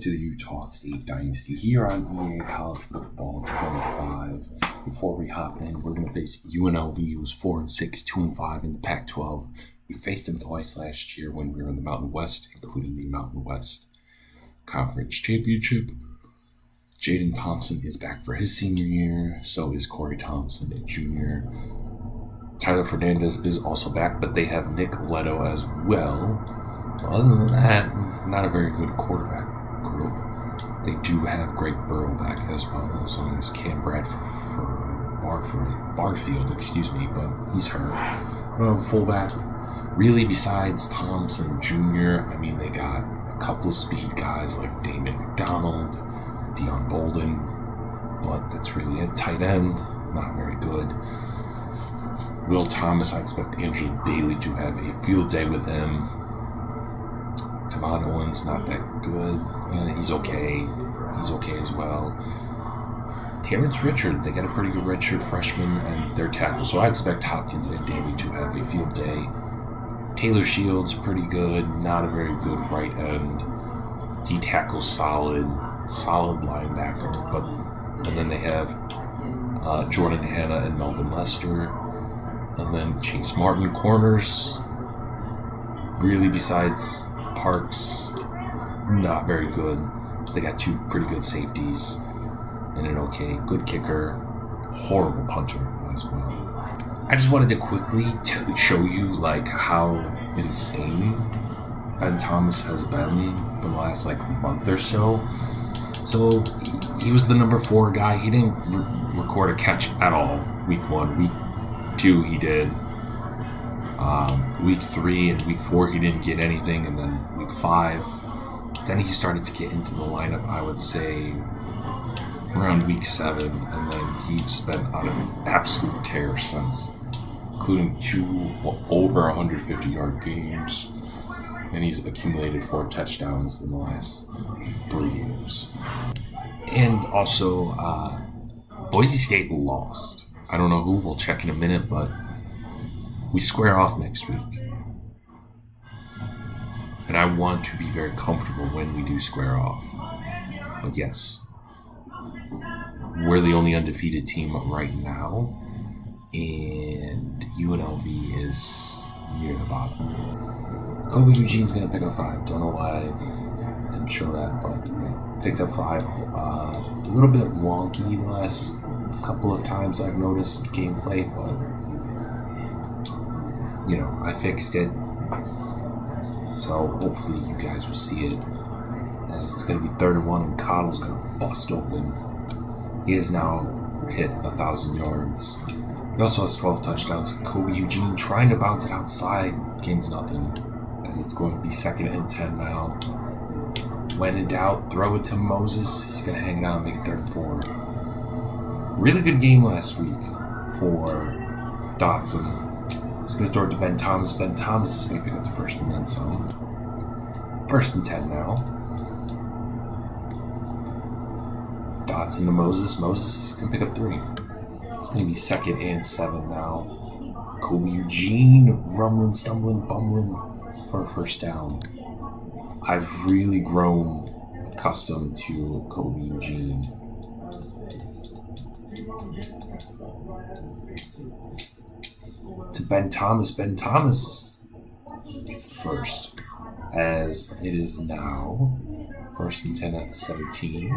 to the Utah State Dynasty here on EA College Football 25. Before we hop in, we're going to face UNLV, who's 4-6, 2-5 in the Pac-12. We faced them twice last year when we were in the Mountain West, including the Mountain West Conference Championship. Jaden Thompson is back for his senior year, so is Corey Thompson, a junior. Tyler Fernandez is also back, but they have Nick Leto as well. Other than that, not a very good quarterback group. They do have Greg Burrow back as well, as long as Cam Barfield, but he's hurt. Fullback, really, besides Thompson Jr., they got a couple of speed guys like Damon McDonald, Deion Bolden, but that's really it. Tight end, not very good. Will Thomas, I expect Angel Daly to have a field day with him. Tavon Owens, not that good. He's okay. He's okay as well. Terrence Richard, they got a pretty good redshirt freshman and their tackle. So I expect Hopkins and Daly to have a field day. Taylor Shields, pretty good. Not a very good right end. D tackle, solid linebacker. And then they have Jordan Hanna and Melvin Lester. And then Chase Martin, corners. Really, besides Parks, not very good. They got two pretty good safeties and an okay, good kicker, horrible punter as well. I just wanted to quickly show you how insane Ben Thomas has been the last month or so. So he was the number 4 guy. He didn't record a catch at all week 1. Week 2 he did. Week 3 and week 4 he didn't get anything, and then week 5 then he started to get into the lineup, I would say around week 7, and then he's been on an absolute tear since, including 2 over 150-yard games, and he's accumulated 4 touchdowns in the last 3 games. And also Boise State lost. I don't know who, we'll check in a minute, but we square off next week. And I want to be very comfortable when we do square off. But yes, we're the only undefeated team right now, and UNLV is near the bottom. Kobe Eugene's going to pick up 5. Don't know why I didn't show that, but yeah, picked up 5. A little bit wonky the last couple of times I've noticed gameplay, but I fixed it. So hopefully you guys will see it, as it's going to be 3rd and 1 and Cottle's going to bust open. He has now hit 1,000 yards. He also has 12 touchdowns. Kobe Eugene trying to bounce it outside, gains nothing, as it's going to be 2nd and 10 now. When in doubt, throw it to Moses. He's going to hang it out and make it 3rd and 4. Really good game last week for Dotson. He's going to throw it to Ben Thomas. Ben Thomas is going to pick up the first and then some. 1st and 10 now. Dotson to Moses. Moses is going to pick up 3. It's going to be 2nd and 7 now. Kobe Eugene rumbling, stumbling, bumbling for a first down. I've really grown accustomed to Kobe Eugene. To Ben Thomas. Ben Thomas gets the first, as it is now 1st and 10 at the 17.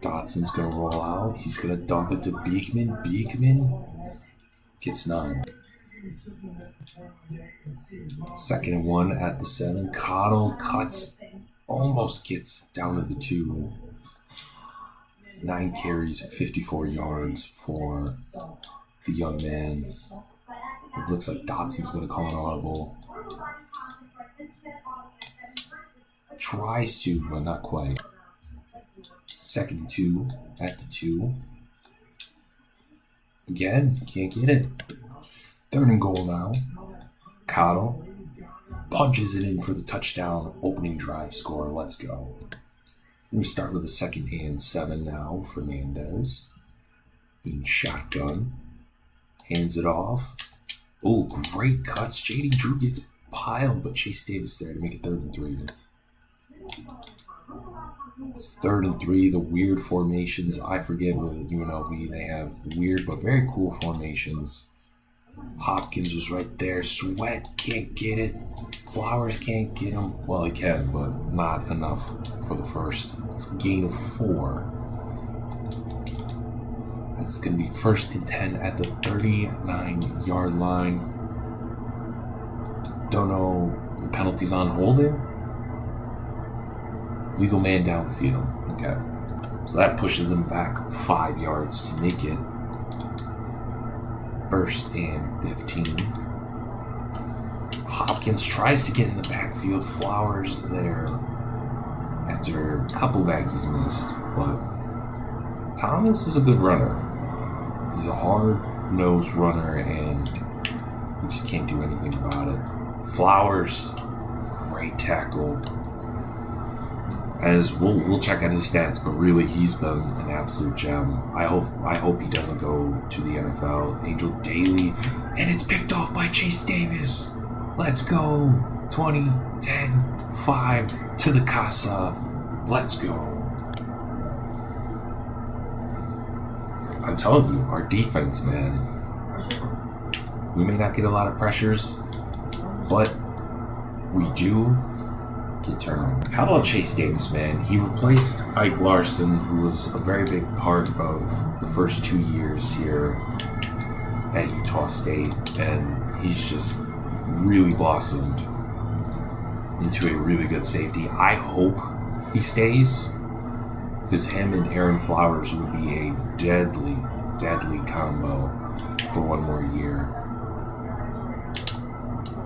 Dotson's going to roll out. He's going to dump it to Beekman. Beekman gets 9. 2nd and 1 at the 7. Cottle cuts, almost gets down to the 2. 9 carries, 54 yards for the young man. It looks like Dotson's going to call an audible. Tries to, but not quite. 2nd and 2 at the 2. Again, can't get it. 3rd and goal now. Cottle punches it in for the touchdown opening drive score. Let's go. We start with a 2nd and 7 now. Fernandez in shotgun. Hands it off. Oh, great cuts. J.D. Drew gets piled, but Chase Davis there to make it 3rd and 3. It's 3rd and 3. The weird formations. I forget with UNLV. They have weird but very cool formations. Hopkins was right there. Sweat can't get it. Flowers can't get him. Well, he can, but not enough for the first. It's a gain of 4. That's going to be 1st and 10 at the 39-yard line. Don't know the penalties on holding. Legal man downfield. Okay. So that pushes them back 5 yards to make it 1st and 15. Hopkins tries to get in the backfield. Flowers there after a couple of aggies missed. But Thomas is a good runner. He's a hard-nosed runner, and we just can't do anything about it. Flowers, great tackle. As we'll check on his stats, but really he's been an absolute gem. I hope he doesn't go to the NFL. Angel Daly, and it's picked off by Chase Davis. Let's go. 20, 10, 5 to the casa. Let's go. I'm telling you, our defense, man. We may not get a lot of pressures, but we do get turnovers. How about Chase Davis, man? He replaced Ike Larson, who was a very big part of the first 2 years here at Utah State, and he's just really blossomed into a really good safety. I hope he stays, because him and Aaron Flowers would be a deadly combo for 1 more year.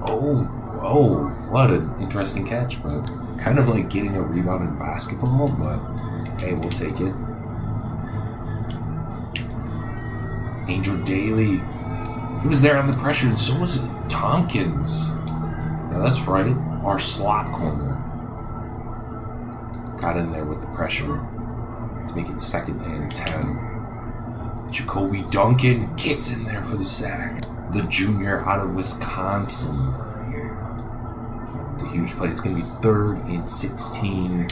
Oh, what an interesting catch, but kind of like getting a rebound in basketball, but hey, we'll take it. Angel Daly, he was there on the pressure, and so was Tompkins. Yeah, that's right, our slot corner got in there with the pressure to make it 2nd and 10. Jacoby Duncan gets in there for the sack. The junior out of Wisconsin. The huge play. It's going to be 3rd and 16.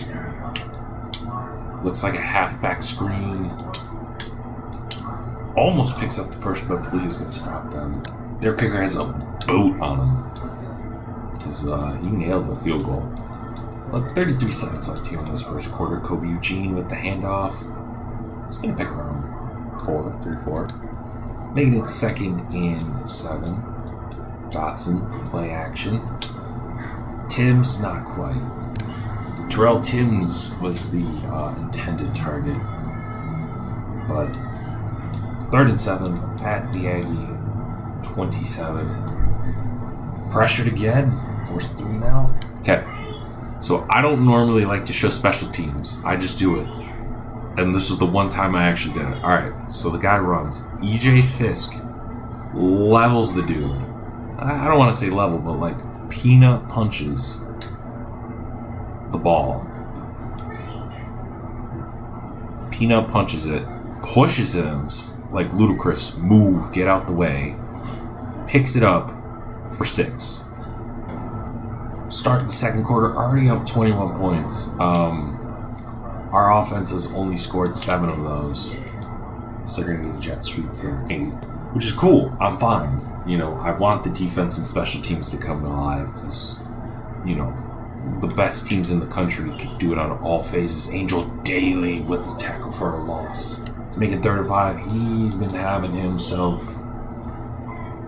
Looks like a halfback screen. Almost picks up the first, but please going to stop them. Their kicker has a boot on him, because he nailed a field goal. But 33 seconds left here in this first quarter. Kobe Eugene with the handoff. He's going to pick around 4. Making it 2nd and 7. Dotson, play action. Timms, not quite. Terrell Timms was the intended target. But 3rd and 7 at the Aggie 27. Pressured again. Forced 3 now. Okay. So I don't normally like to show special teams. I just do it. And this is the one time I actually did it. Alright, so the guy runs. EJ Fisk levels the dude. I don't want to say level, but like peanut punches the ball. Peanut punches it, pushes him like Ludacris, move, get out the way, picks it up for 6. Start the second quarter, already up 21 points. Our offense has only scored 7 of those. So they're going to get a jet sweep for 8, which is cool. I'm fine. You know, I want the defense and special teams to come alive, because, you know, the best teams in the country could do it on all phases. Angel Daly with the tackle for a loss. To make it 3rd and 5, he's been having himself.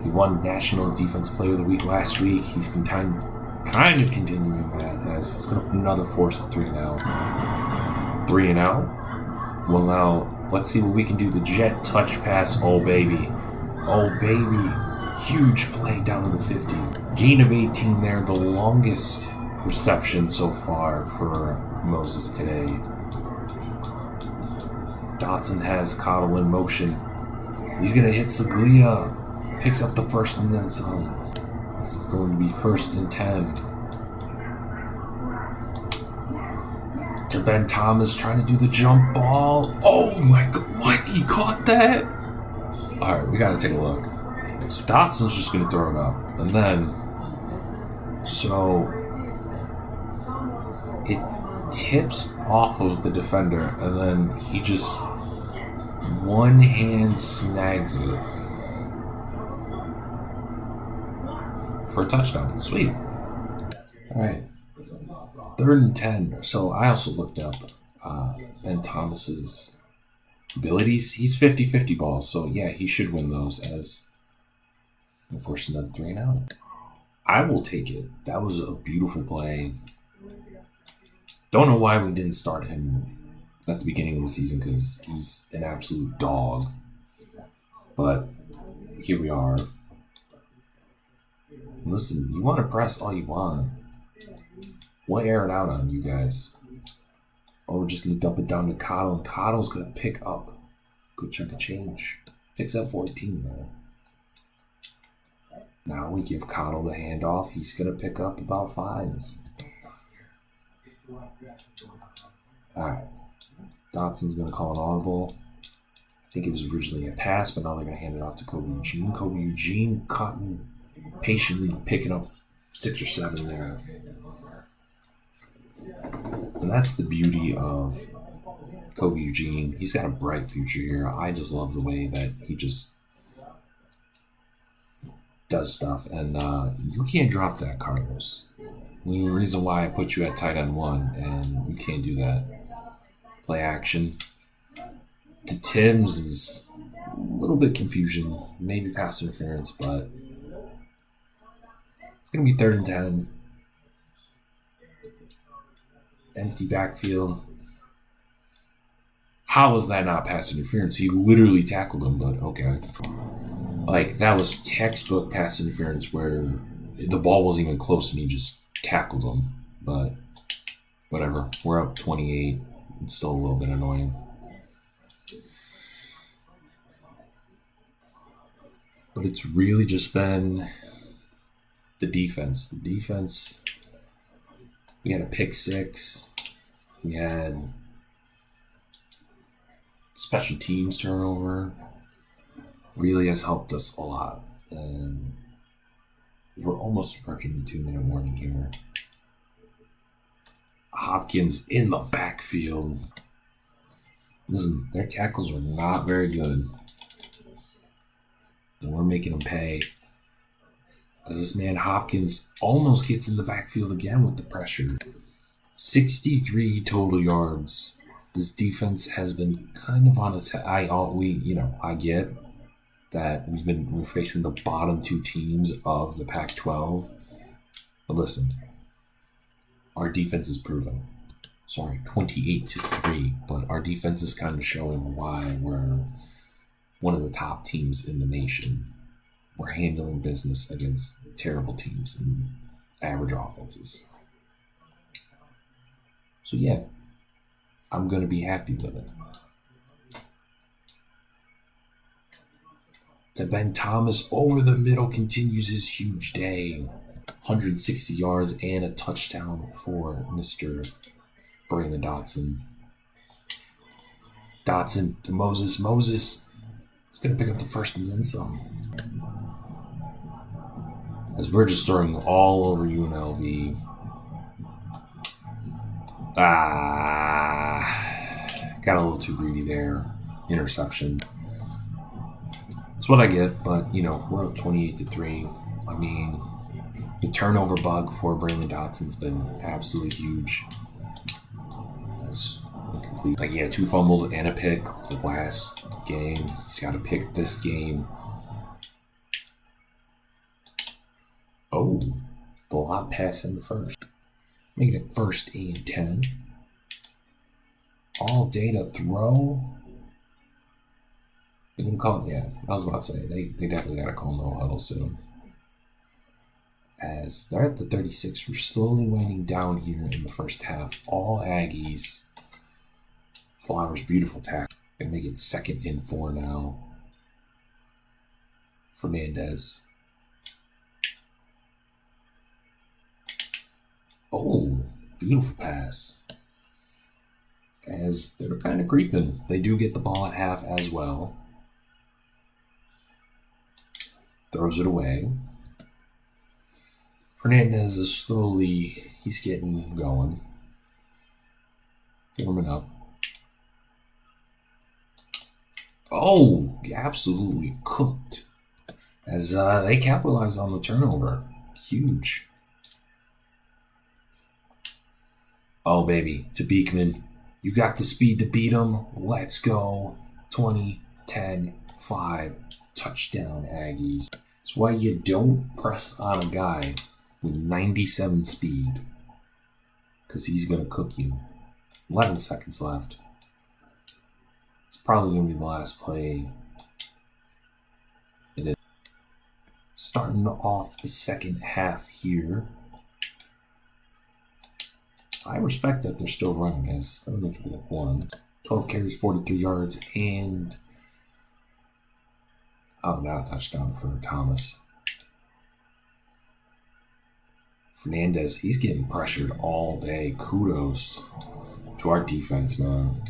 He won National Defense Player of the Week last week. He's kind of continuing that, as it's going to another force 3 now. 3 and out. Well, now let's see what we can do. The jet touch pass. Oh baby. Huge play down to the 50. Gain of 18 there. The longest reception so far for Moses today. Dotson has Cottle in motion. He's going to hit Saglia. Picks up the first and then some. This is going to be 1st and 10. To Ben Thomas, trying to do the jump ball. Oh my god, what? He caught that? Alright, we gotta take a look. So Dotson's just gonna throw it up. And then, so it tips off of the defender, and then he just one hand snags it for a touchdown. Sweet. All right. 3rd and 10. So I also looked up Ben Thomas's abilities. He's 50-50 balls, so yeah, he should win those as unfortunately another 3 and out. I will take it. That was a beautiful play. Don't know why we didn't start him at the beginning of the season because he's an absolute dog. But here we are. Listen, you want to press all you want. We'll air it out on you guys. Or we're just going to dump it down to Cottle, and Cottle's going to pick up a good chunk of change. Picks up 14 though. Now we give Cottle the handoff. He's going to pick up about 5. Alright. Dotson's going to call an audible. I think it was originally a pass, but now they're going to hand it off to Kobe Eugene. Kobe Eugene cutting, patiently picking up 6 or 7 there. And that's the beauty of Kobe Eugene. He's got a bright future here. I just love the way that he just does stuff. And you can't drop that, Carlos. The reason why I put you at tight end 1, and you can't do that. Play action. To Tim's is a little bit confusion. Maybe pass interference, but it's going to be 3rd and 10. Empty backfield. How was that not pass interference? He literally tackled him, but okay. Like, that was textbook pass interference where the ball wasn't even close and he just tackled him. But whatever. We're up 28. It's still a little bit annoying. But it's really just been the defense. The defense... We had a pick 6. We had special teams turnover. Really has helped us a lot. And we're almost approaching the 2-minute warning here. Hopkins in the backfield. Listen, their tackles were not very good. And we're making them pay. As this man Hopkins almost gets in the backfield again with the pressure. 63 total yards. This defense has been kind of on its I get that we're facing the bottom 2 teams of the Pac-12. But listen, our defense is proven. 28-3, but our defense is kind of showing why we're one of the top teams in the nation. We're handling business against terrible teams and average offenses. So yeah, I'm going to be happy with it. To Ben Thomas over the middle continues his huge day. 160 yards and a touchdown for Mr. Braylon Dotson. Dotson to Moses. Moses is going to pick up the first and then some. As we're just throwing all over UNLV. Got a little too greedy there. Interception. That's what I get, but, we're up 28-3. I mean, the turnover bug for Braylon Dotson's been absolutely huge. That's incomplete. Like, he had 2 fumbles and a pick the last game. He's got a pick this game. Oh, the lot pass in the first. Making it 1st and 10. All data throw. They're going to call it, yeah, I was about to say, they definitely got to call no huddle soon. As they're at the 36, we're slowly winding down here in the first half. All Aggies. Flowers, beautiful tackle. Going to make it 2nd and 4 now. Fernandez. Oh, beautiful pass. As they're kind of creeping. They do get the ball at half as well. Throws it away. Fernandez is he's getting going. Warming up. Oh, absolutely cooked. As they capitalize on the turnover. Huge. Oh, baby. To Beekman. You got the speed to beat him. Let's go. 20, 10, 5. Touchdown, Aggies. That's why you don't press on a guy with 97 speed. Because he's going to cook you. 11 seconds left. It's probably going to be the last play. It is. Starting off the second half here. I respect that they're still running, guys. Let me look at that one. 12 carries, 43 yards, and... oh, now a touchdown for Thomas. Fernandez, he's getting pressured all day. Kudos to our defense, man.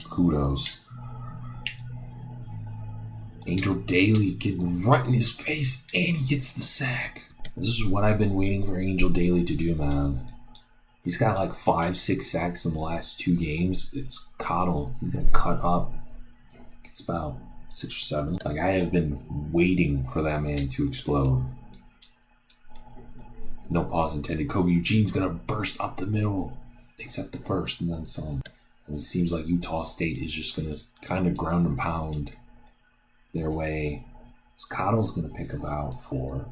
Kudos. Angel Daly getting right in his face, and he gets the sack. This is what I've been waiting for Angel Daly to do, man. He's got like 5-6 sacks in the last 2 games. It's Cottle. He's going to cut up. It's about 6 or 7. Like, I have been waiting for that man to explode. No pause intended. Kobe Eugene's going to burst up the middle. Takes up the first and then some. And it seems like Utah State is just going to kind of ground and pound their way. Cottle's going to pick about 4.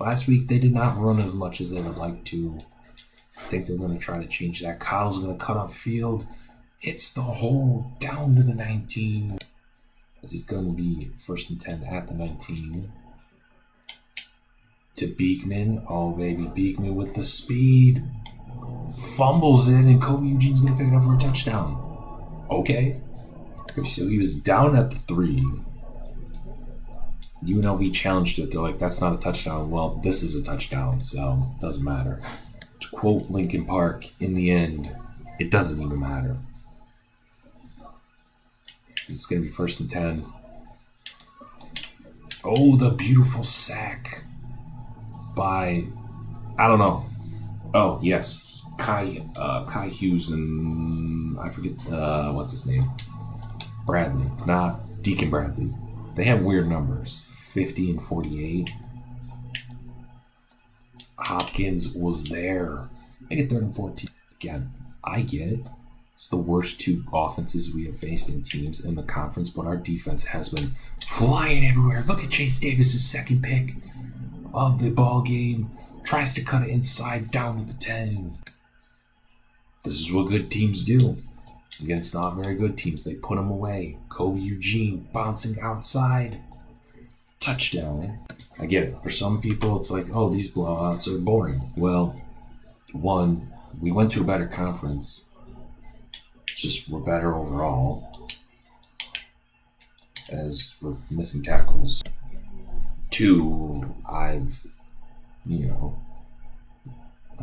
Last week, they did not run as much as they would like to. I think they're going to try to change that. Cottle's going to cut up field. Hits the hole down to the 19. As it's going to be 1st and 10 at the 19. To Beekman. Oh, baby. Beekman with the speed. Fumbles it, and Kobe Eugene's going to pick it up for a touchdown. Okay. So he was down at the 3. UNLV challenged it. They're like, that's not a touchdown. Well, this is a touchdown, so it doesn't matter. To quote Lincoln Park, in the end, it doesn't even matter. It's going to be 1st and 10. Oh, the beautiful sack by, I don't know. Oh, yes. Kai Hughes and I forget, what's his name? Bradley, not Deacon Bradley. They have weird numbers. 50 and 48. Hopkins was there. Make it 3rd and 14. Again, I get it. It's the worst 2 offenses we have faced in teams in the conference, but our defense has been flying everywhere. Look at Chase Davis's 2nd pick of the ball game. Tries to cut it inside down to the 10. This is what good teams do. Against not very good teams, they put them away. Kobe Eugene bouncing outside. Touchdown. I get it. For some people, it's like, oh, these blowouts are boring. Well, one, we went to a better conference. It's just we're better overall. As we're missing tackles. 2, I'm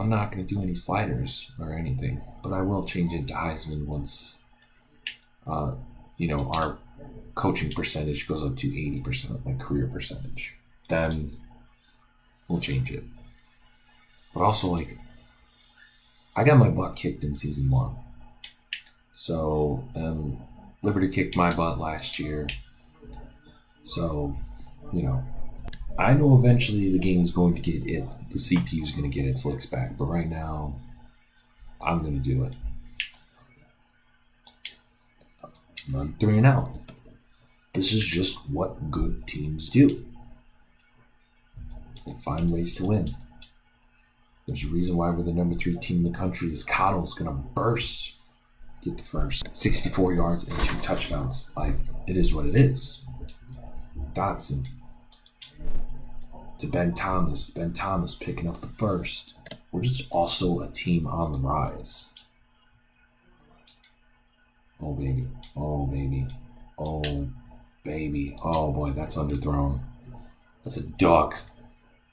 not going to do any sliders or anything, but I will change it to Heisman once, our coaching percentage goes up to 80%, like career percentage. Then we'll change it. But also, I got my butt kicked in season 1. So, Liberty kicked my butt last year. So, I know eventually the game's going to get it. The CPU's going to get its licks back. But right now, I'm going to do it. I'm 3 and out. This is just what good teams do. They find ways to win. There's a reason why we're the number 3 team in the country. Is Cottle's going to burst. Get the first. 64 yards and 2 touchdowns. It is what it is. Dotson. To Ben Thomas. Ben Thomas picking up the first. We're just also a team on the rise. Oh, baby. Oh, baby. Oh, baby. Oh, boy, that's underthrown. That's a duck.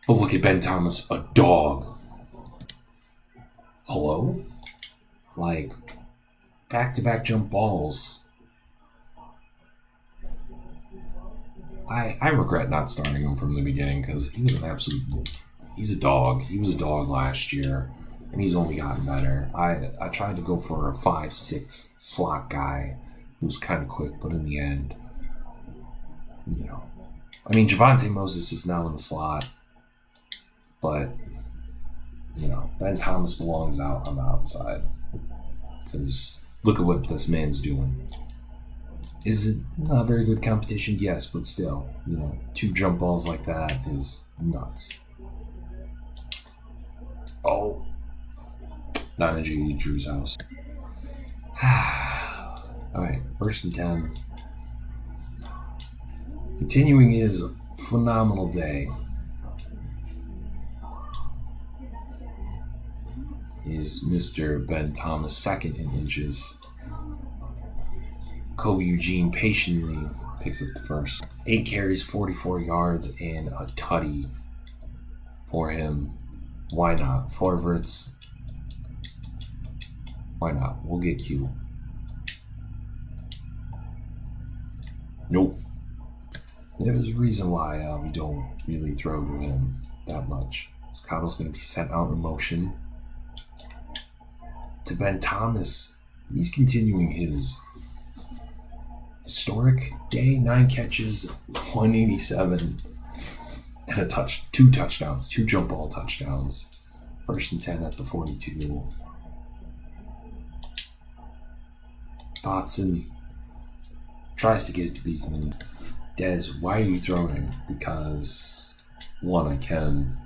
But look at Ben Thomas, a dog. Hello? Back-to-back jump balls. I regret not starting him from the beginning because he was he's a dog. He was a dog last year. and he's only gotten better. I tried to go for a 5'6" slot guy who's kind of quick, but in the end, I mean, Javonte Moses is now in the slot, but Ben Thomas belongs out on the outside, because look at what this man's doing. Is it not very good competition? Yes, but still, 2 jump balls like that is nuts. Oh, not in J.D. Drew's house. All right, 1st and 10. Continuing his phenomenal day is Mr. Ben Thomas, 2nd in inches. Kobe Eugene patiently picks up the first. 8 carries, 44 yards, and a tutty for him. Why not? 4 verts. Why not? We'll get Q. Nope. There's a reason why we don't really throw to him that much. Cottle's going to be sent out in motion to Ben Thomas. He's continuing his historic day. 9 catches, 187, and 2 touchdowns, 2 jump ball touchdowns. 1st and 10 at the 42. Dotson tries to get it to Beekman. Dez, why are you throwing? Because 1, I can.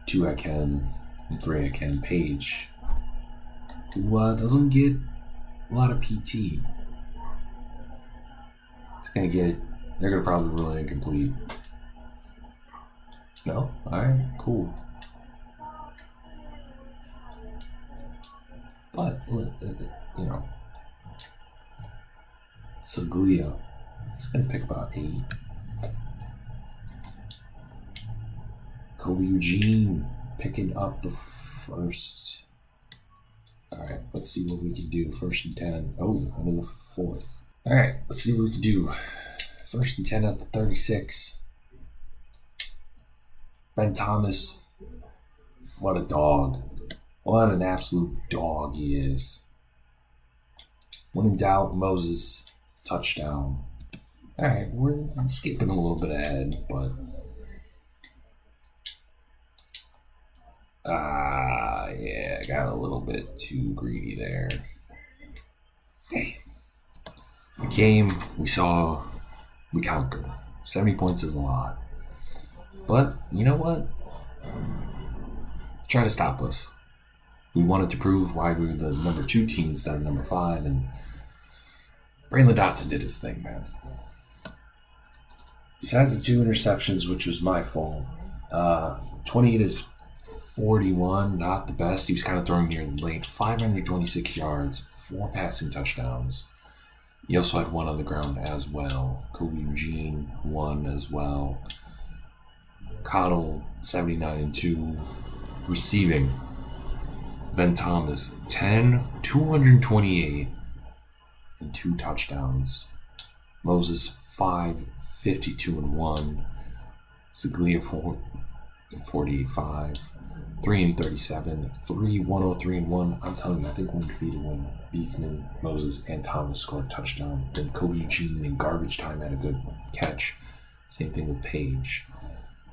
2, I can. And 3, I can. Page, who doesn't get a lot of PT. He's going to get it. They're going to probably rule it incomplete. No? Alright, cool. But, Saglia, he's going to pick about 8. Kobe Eugene picking up the first. Alright, let's see what we can do. 1st and 10. Oh, under the 4th. Alright, let's see what we can do. 1st and 10 at the 36. Ben Thomas, what a dog. What an absolute dog he is. When in doubt, Moses, touchdown. Alright, we're skipping a little bit ahead, but yeah, I got a little bit too greedy there. Hey. We came, we saw, we conquered. 70 points is a lot. But, you know what? Try to stop us. We wanted to prove why we were the number 2 team instead of number 5, and Braylon Dotson did his thing, man. Besides the 2 interceptions, which was my fault, 28-41, not the best. He was kind of throwing near the late. 526 yards, 4 passing touchdowns. He also had 1 on the ground as well. Kobe Eugene, 1 as well. Cottle, 79-2. Receiving, Ben Thomas, 10, 228, and 2 touchdowns. Moses, 5, 52-1. Saglia, 4, 48-5. 3-37, 3, 103-1. I'm telling you, I think we're defeated when Beekman, Moses, and Thomas scored a touchdown. Then Kobe Eugene in garbage time had a good catch. Same thing with Page.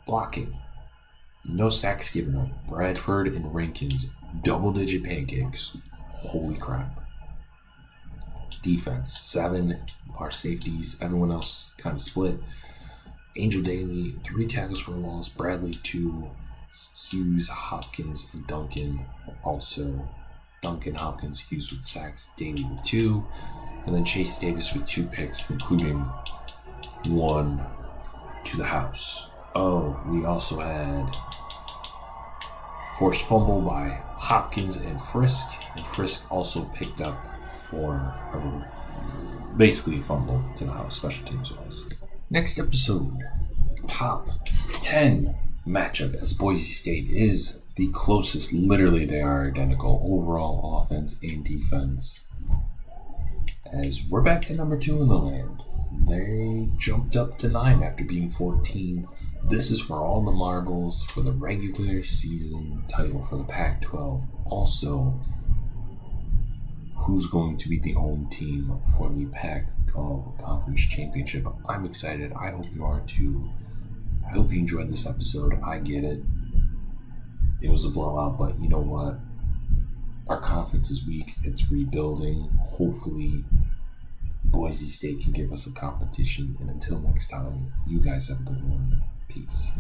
Blocking. No sacks given up. Bradford and Rankins, double-digit pancakes. Holy crap. Defense, 7 are safeties. Everyone else kind of split. Angel Daly, 3 tackles for a loss. Bradley, 2. Hughes, Hopkins, and Duncan. Also, Duncan, Hopkins, Hughes with sacks. Daly with 2. And then Chase Davis with 2 picks, including 1 to the house. Oh, we also had forced fumble by Hopkins and Frisk. And Frisk also picked up for basically a fumble to the house, special teams wise. Next episode, top 10 matchup, as Boise State is the closest. Literally, they are identical overall offense and defense. As we're back to number 2 in the land. They jumped up to 9 after being 14 This is for all the marbles for the regular season title for the Pac-12. Also, who's going to be the home team for the Pac-12 Conference Championship? I'm excited. I hope you are too. I hope you enjoyed this episode. I get it. It was a blowout, but you know what? Our conference is weak. It's rebuilding. Hopefully, Boise State can give us a competition. And until next time, you guys have a good one. Peace.